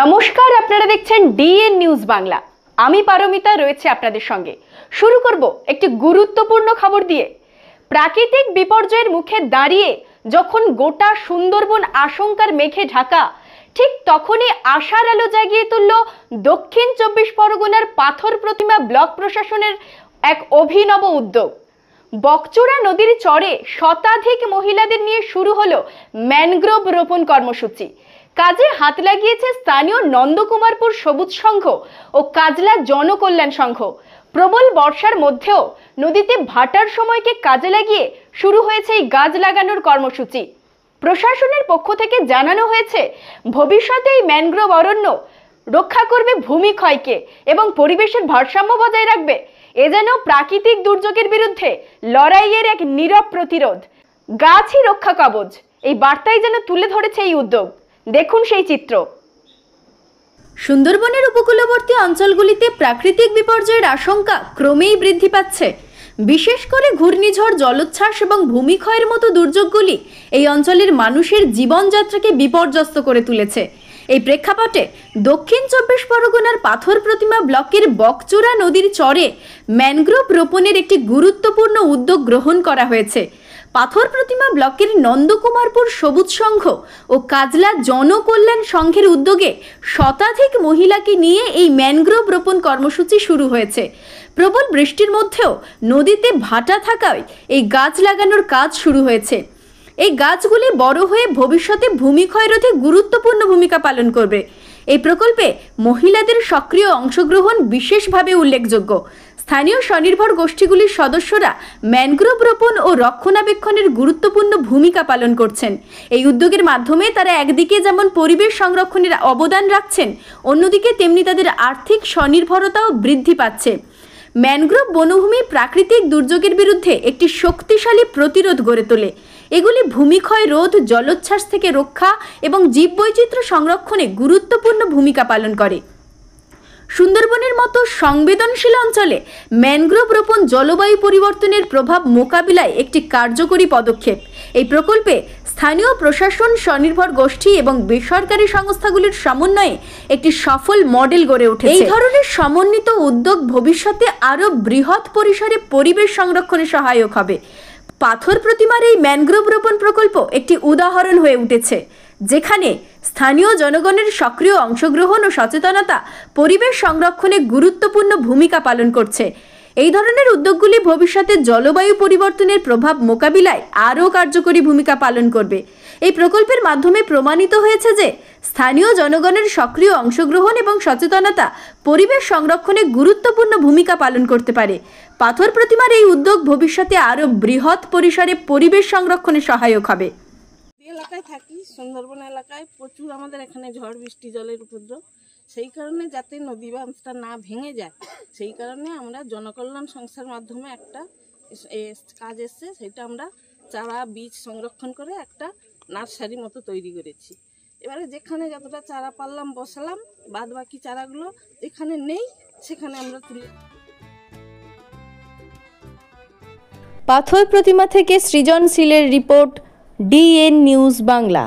নমস্কার, আপনারা দেখছেন ডিএন নিউজ বাংলা। আমি পারমিতা রয়েছে আপনাদের সঙ্গে। শুরু করব একটি গুরুত্বপূর্ণ খবর দিয়ে। প্রাকৃতিক বিপর্যয়ের মুখে দাঁড়িয়ে যখন গোটা সুন্দরবন আশঙ্কার মেঘে ঢাকা, ঠিক তখনই আশার আলো জাগিয়ে তুলল দক্ষিণ 24 পরগনার পাথর প্রতিমা ব্লক প্রশাসনের এক অভিনব উদ্যোগ। বকচুরা নদীর চরে শতাধিক মহিলাদের নিয়ে শুরু হলো ম্যানগ্রোভ রোপণ কর্মসূচি। কাজে হাত লাগিয়েছে স্থানীয় নন্দকুমারপুর সবুজ সংঘ ও কাজলা জনকল্যাণ সংঘ। প্রবল বর্ষার মধ্যেও নদীতে ভাটার সময়কে কাজে লাগিয়ে শুরু হয়েছে এই গাছ লাগানোর কর্মসূচি। প্রশাসনের পক্ষ থেকে জানানো হয়েছে, ভবিষ্যতে এই ম্যানগ্রোভ অরণ্য রক্ষা করবে ভূমিক্ষয়কে এবং পরিবেশের ভারসাম্য বজায় রাখবে। এ যেন প্রাকৃতিক দুর্যোগের বিরুদ্ধে লড়াইয়ের এক নীরব প্রতিরোধ। গাছই রক্ষা কবচ, এই বার্তাই যেন তুলে ধরেছে এই উদ্যোগ। দেখুন সেই চিত্র। সুন্দরবনের উপকূলবর্তী অঞ্চলগুলিতে প্রাকৃতিক বিপর্যয়ের আশঙ্কা ক্রমেই বৃদ্ধি পাচ্ছে। বিশেষ করে ঘূর্ণিঝড়, জলোচ্ছ্বাস এবং ভূমিক্ষয়ের মতো দুর্যোগগুলি এই অঞ্চলের মানুষের জীবনযাত্রাকে বিপর্যস্ত করে তুলেছে। এই প্রেক্ষাপটে দক্ষিণ 24 পরগনার পাথর প্রতিমা ব্লকের বকচুরা নদীর চরে ম্যানগ্রোভ রোপণের একটি গুরুত্বপূর্ণ উদ্যোগ গ্রহণ করা হয়েছে। পাথর প্রতিমা ব্লকের নন্দকুমারপুর সবুজ সংঘ ও কাজলা জনকল্যাণ সংঘের উদ্যোগে শতাধিক মহিলাকে নিয়ে এই ম্যানগ্রোভ রোপণ কর্মসূচি শুরু হয়েছে। প্রবল বৃষ্টির মধ্যেও নদীতে ভাটা থাকায় এই গাছ লাগানোর কাজ শুরু হয়েছে। এই গাছগুলি বড় হয়ে ভবিষ্যতে ভূমিক্ষয় রোধে গুরুত্বপূর্ণ ভূমিকা পালন করবে। এই প্রকল্পে মহিলাদের সক্রিয় অংশগ্রহণ বিশেষভাবে উল্লেখযোগ্য। স্থানীয় স্বনির্ভর গোষ্ঠীগুলির সদস্যরা ম্যানগ্রোভ রোপণ ও রক্ষণাবেক্ষণের গুরুত্বপূর্ণ ভূমিকা পালন করছেন। এই উদ্যোগের মাধ্যমে তারা একদিকে যেমন পরিবেশ সংরক্ষণের অবদান রাখছেন, অন্যদিকে তেমনি তাদের আর্থিক স্বনির্ভরতাও বৃদ্ধি পাচ্ছে। ম্যানগ্রোভ বনভূমি প্রাকৃতিক দুর্যোগের বিরুদ্ধে একটি শক্তিশালী প্রতিরোধ গড়ে তোলে। এগুলি ভূমিক্ষয় রোধ, জলোচ্ছ্বাস থেকে রক্ষা এবং জীববৈচিত্র্য সংরক্ষণে গুরুত্বপূর্ণ ভূমিকা পালন করে। সুন্দরবনের মতো সংবেদনশীল অঞ্চলে ম্যানগ্রোভ রোপণ জলবায়ু পরিবর্তনের প্রভাব মোকাবিলায় একটি কার্যকরী পদক্ষেপ। এই প্রকল্পে স্থানীয় প্রশাসন, স্বনির্ভর গোষ্ঠী এবং বেসরকারি সংস্থাগুলির সমন্বয়ে একটি সফল মডেল গড়ে উঠেছে। এই ধরনের সমন্বিত উদ্যোগ ভবিষ্যতে আরও বৃহৎ পরিসরে পরিবেশ সংরক্ষণে সহায়ক হবে। পাথর প্রতিমার এই ম্যানগ্রোভ রোপণ প্রকল্প একটি উদাহরণ হয়ে উঠেছে, যেখানে স্থানীয় জনগণের সক্রিয় অংশগ্রহণ ও সচেতনতা পরিবেশ সংরক্ষণে গুরুত্বপূর্ণ ভূমিকা পালন করছে। এই ধরনের উদ্যোগগুলি ভবিষ্যতে জলবায়ু পরিবর্তনের প্রভাব মোকাবিলায় আরও কার্যকরী ভূমিকা পালন করবে। এই প্রকল্পের মাধ্যমে প্রমাণিত হয়েছে যে স্থানীয় জনগণের সক্রিয় অংশগ্রহণ এবং সচেতনতা পরিবেশ সংরক্ষণে গুরুত্বপূর্ণ ভূমিকা পালন করতে পারে। পাথর প্রতিমার এই উদ্যোগ ভবিষ্যতে আরও বৃহৎ পরিসরে পরিবেশ সংরক্ষণে সহায়ক হবে। এলাকায় থাকি, সুন্দরবন এলাকায় প্রচুর আমাদের এখানে ঝড় বৃষ্টি জলের উপদ্রব। সেই কারণে যাতে নদী বাঁধটা না ভেঙে যায়, সেই কারণে আমরা জনকল্যাণ সংস্থার মাধ্যমে একটা কাজ এসছে, সেটা আমরা চারা বীজ সংরক্ষণ করে একটা নার্সারি মতো তৈরি করেছি। এবারে যেখানে যতটা চারা পারলাম বসালাম, বাদ বাকি চারাগুলো যেখানে নেই সেখানে আমরা তুলে। পাথর প্রতিমা থেকে সৃজনশীলের রিপোর্ট, ডিএন নিউজ বাংলা।